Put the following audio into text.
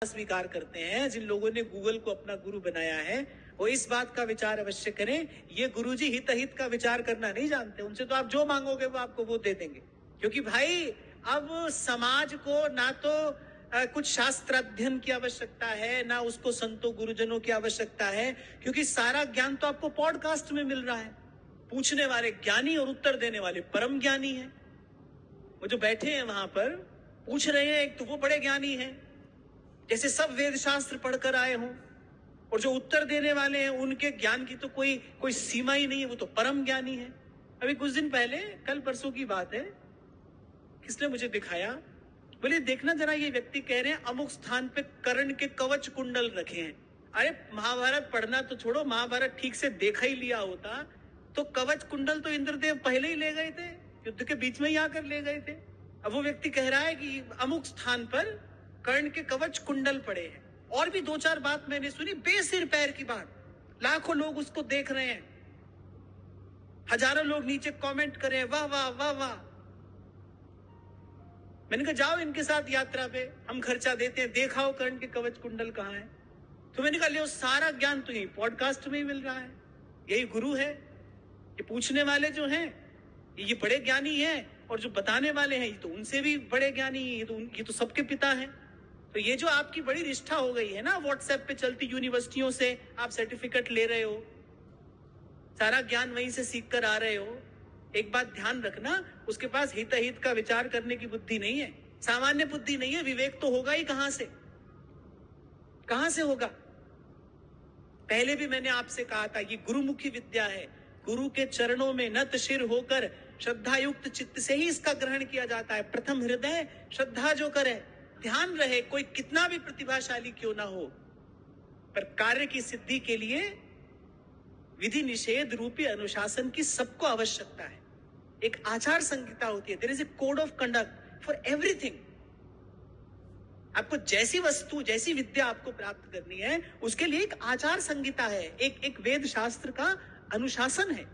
स्वीकार करते हैं, जिन लोगों ने गूगल को अपना गुरु बनाया है, वो इस बात का विचार अवश्य करें, ये गुरुजी हित अहित का विचार करना नहीं जानते। उनसे तो आप जो मांगोगे वो आपको वो दे देंगे। क्योंकि भाई अब समाज को ना तो कुछ शास्त्र अध्ययन की आवश्यकता है, ना उसको संतों गुरुजनों की आवश्यकता है, क्योंकि सारा ज्ञान तो आपको पॉडकास्ट में मिल रहा है। पूछने वाले ज्ञानी और उत्तर देने वाले परम ज्ञानी हैं। वो जो बैठे हैं वहां पर पूछ रहे हैं, एक तो वो बड़े ज्ञानी हैं, जैसे सब वेद शास्त्र पढ़कर आए हों, और जो उत्तर देने वाले हैं उनके ज्ञान की तो कोई सीमा ही नहीं है, वो तो परम ज्ञानी है। अभी कुछ दिन पहले, कल परसों की बात है, किसने मुझे दिखाया, बोले देखना जरा, ये व्यक्ति कह रहे हैं अमुक स्थान पे कर्ण के कवच कुंडल रखे हैं। अरे महाभारत पढ़ना तो छोड़ो, महाभारत ठीक से देखा ही लिया होता तो कवच कुंडल तो इंद्रदेव पहले ही ले गए थे, युद्ध के बीच में ही आकर ले गए थे। अब वो व्यक्ति कह रहा है कि अमुक स्थान पर कर्ण के कवच कुंडल पड़े हैं। और भी दो चार बात मैंने सुनी, बेसिर पैर की बात, लाखों लोग उसको देख रहे हैं, हजारों लोग नीचे कमेंट कर रहे हैं, वाह वाह वाह वाह। मैंने कहा जाओ इनके साथ यात्रा पे, हम खर्चा देते हैं, देखाओ कर्ण के कवच कुंडल कहाँ है। तो मैंने कहा ले सारा ज्ञान तो यही पॉडकास्ट में ही मिल रहा है, यही गुरु है। ये पूछने वाले जो हैं ये बड़े ज्ञानी हैं, और जो बताने वाले हैं ये तो उनसे भी बड़े ज्ञानी, ये तो सबके पिता हैं। तो ये जो आपकी बड़ी निष्ठा हो गई है ना, व्हाट्सएप पे चलती यूनिवर्सिटियों से आप सर्टिफिकेट ले रहे हो, सारा ज्ञान वहीं से सीख कर आ रहे हो, एक बात ध्यान रखना, उसके पास हित अहित का विचार करने की बुद्धि नहीं है, सामान्य बुद्धि नहीं है। विवेक तो होगा ही कहां से होगा। पहले भी मैंने आपसे कहा था, ये गुरुमुखी विद्या है, गुरु के चरणों में नत शिर होकर श्रद्धायुक्त चित्त से ही इसका ग्रहण किया जाता है। प्रथम हृदय श्रद्धा जो करे। ध्यान रहे, कोई कितना भी प्रतिभाशाली क्यों ना हो, पर कार्य की सिद्धि के लिए विधि निषेध रूपी अनुशासन की सबको आवश्यकता है। एक आचार संहिता होती है, there is a code of conduct for everything. आपको जैसी वस्तु, जैसी विद्या आपको प्राप्त करनी है, उसके लिए एक आचार संहिता है, एक वेद शास्त्र का अनुशासन है।